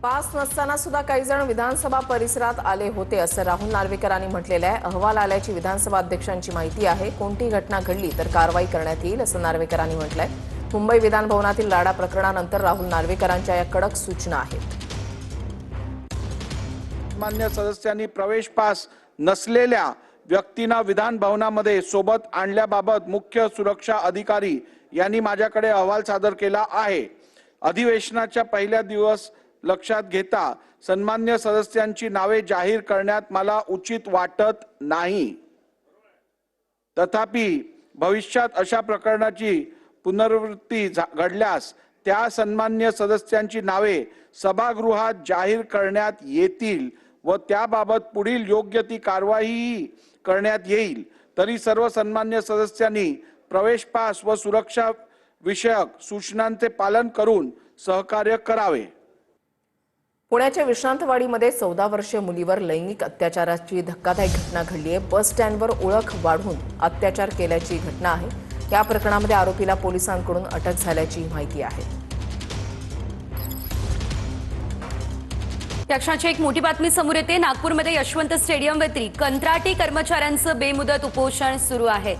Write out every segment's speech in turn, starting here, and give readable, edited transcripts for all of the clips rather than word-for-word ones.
Pass नसताना सुद्धा काही जण विधानसभा परिसरात आले होते असं राहुल नार्वेकरांनी म्हटलेलं आहे। अहवाल आल्याची विधानसभा अध्यक्षांची माहिती आहे। कोणती घटना घडली तर कारवाई करण्यात येईल असं नार्वेकरांनी म्हटलंय। मुंबई विधान भवनातील लाडा प्रकरणानंतर राहुल नार्वेकरांच्या या कडक सूचना आहेत। मान्य सदस्यांनी प्रवेश पास नसलेल्या व्यक्तींना विधान भवनामध्ये सोबत आणल्याबाबत मुख्य सुरक्षा अधिकारी यांनी माझ्याकडे अहवाल सादर केला आहे। अधिवेशनाच्या पहिल्या दिवस लक्षात घेता सन्मान्य सदस्यांची नावे जाहीर करण्यात मला उचित वाटत नाही। तथापि भविष्यात अशा प्रकरणाची पुनरावृत्ती घडल्यास त्या सन्मान्य सदस्यांची नावे सभागृहात जाहीर करण्यात येतील व त्याबाबत पुढील योग्य ती कारवाई करण्यात येईल। तरी सर्व सन्मान्य सदस्यांनी प्रवेश पास व सुरक्षा विषयक सूचनांचे पालन करून सहकार्य करावे। पुण्याच्या विश्रांतवाडीमध्ये 14 वर्षीय मुलीवर लैंगिक अत्याचाराची धक्कादायक घटना घडली आहे। बस स्टँडवर ओळख वाढवून अत्याचार केल्याची घटना आहे। या प्रकरणामध्ये आरोपीला पोलिसांकडून अटक झाल्याची माहिती आहे। या क्षणाची एक मोठी बातमी समोर येते। नागपूरमध्ये यशवंत स्टेडियम व्यतिरिक्त कंत्राटी कर्मचाऱ्यांचं बेमुदत उपोषण सुरू आहे।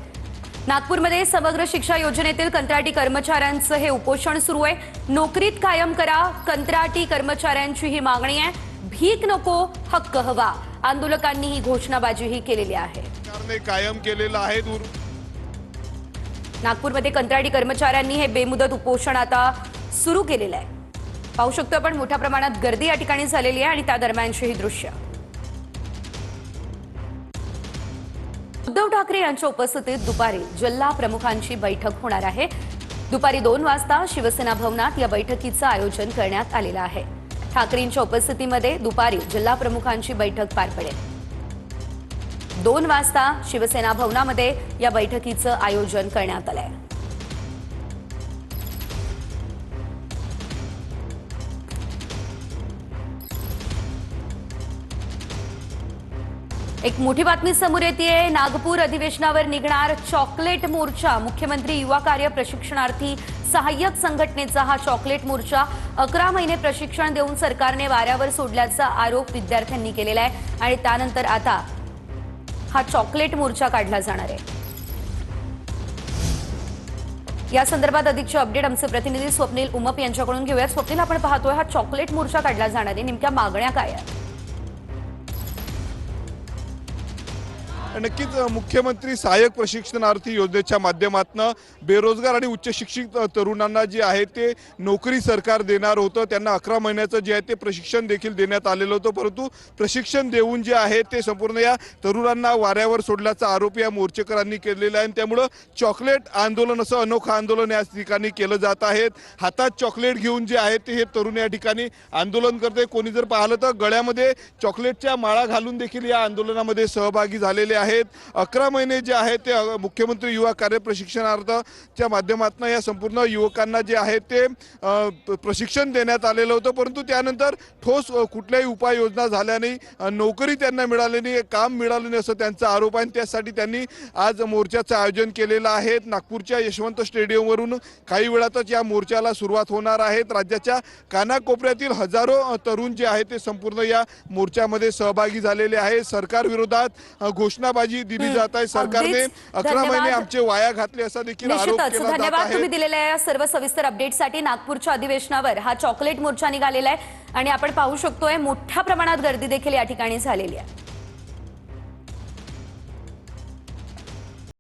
नागपूरमध्ये समग्र शिक्षा योजनेतील कंत्राटी कर्मचाऱ्यांचं हे उपोषण सुरू आहे। नोकरीत कायम करा, कंत्राटी कर्मचाऱ्यांची ही मागणी आहे। भीक नको, हक्क हवा। आंदोलकांनी ही घोषणाबाजीही केलेली आहे। सरकारने कायम केलेला आहे। नागपूरमध्ये कंत्राटी कर्मचाऱ्यांनी हे बेमुदत उपोषण आता सुरू केलेलं आहे। पाहू शकतो आपण मोठ्या प्रमाणात गर्दी या ठिकाणी झालेली आहे आणि त्या दरम्यानची ही दृश्य। उद्धव ठाकरे यांच्या उपस्थितीत दुपारी जिल्हा प्रमुखांची बैठक होणार आहे। दुपारी 2 वाजता शिवसेना भवनात या बैठकीचं आयोजन करण्यात आलेलं आहे। ठाकरेंच्या उपस्थितीमध्ये दुपारी जिल्हा प्रमुखांची बैठक पार पडेल। 2 वाजता शिवसेना भवनामध्ये या बैठकीचं आयोजन करण्यात आलंय। एक मोठी बातमी समोर येते। नागपूर अधिवेशनावर निघणार चॉकलेट मोर्चा। मुख्यमंत्री युवा कार्य प्रशिक्षणार्थी सहाय्यक संघटनेचा हा चॉकलेट मोर्चा 11 महिने प्रशिक्षण देऊन सरकारने वाऱ्यावर सोडल्याचा आरोप विद्यार्थ्यांनी केलेला आहे आणि त्यानंतर आता हा चॉकलेट मोर्चा काढला जाणार आहे। या संदर्भात अधिकचे अपडेट आमचे प्रतिनिधी स्वप्नील उमप यांच्याकडून घेऊयात। स्वप्नील, आपण पाहतोय हा चॉकलेट मोर्चा काढला जाणार आहे, नेमक्या मागण्या काय आहेत? नक्कीच मुख्यमंत्री सहाय्यक प्रशिक्षणार्थी योजनेच्या माध्यमातून बेरोजगार आणि उच्च शिक्षित तरुणांना जे आहे ते नोकरी सरकार देणार होतं। त्यांना 11 महिन्याचं जे आहे ते प्रशिक्षण देखील देण्यात आलेलं होतं, परंतु प्रशिक्षण देऊन जे आहे ते संपूर्ण या तरुणांना वाऱ्यावर सोडल्याचा आरोप या मोर्चेकरांनी केलेला आहे। त्यामुळे चॉकलेट आंदोलन असं अनोखं आंदोलन या ठिकाणी केलं जात आहे। हातात चॉकलेट घेऊन जे आहे ते हे तरुण या ठिकाणी आंदोलन करते। कोणी जर पाहिलं तर गळ्यामध्ये चॉकलेटच्या माळा घालून देखील या आंदोलनामध्ये सहभागी झालेले आहेत। 11 महिने जे आहे ते मुख्यमंत्री युवा कार्य प्रशिक्षणार्थीच्या माध्यमातून या संपूर्ण युवकांना जे आहे ते प्रशिक्षण देण्यात आलेलं होतं, परंतु त्यानंतर ठोस कुठल्याही उपाययोजना झाल्या नाही, नोकरी त्यांना मिळाली नाही, काम मिळालं नाही असं त्यांचा आरोप आहे। त्यासाठी त्यांनी आज मोर्चाचं आयोजन केलेलं आहे। नागपूरच्या यशवंत स्टेडियमवरून काही वेळातच या मोर्चाला सुरुवात होणार आहे। राज्याच्या कानाकोपऱ्यातील हजारो तरुण जे आहेत ते संपूर्ण या मोर्चामध्ये सहभागी झालेले आहे। सरकार विरोधात घोषणाबाजी दिली जात आहे। सरकारने 11 महिने आमचे वाया घातले असा देखील आरोप केला जात आहे। धन्यवाद तुम्ही दिलेल्या या सर्व सविस्तर अपडेटसाठी। नागपूरच्या अधिवेशनावर हा चॉकलेट मोर्चा निघालेला आहे आणि आपण पाहू शकतोय मोठ्या प्रमाणात गर्दी देखील या ठिकाणी झालेली आहे।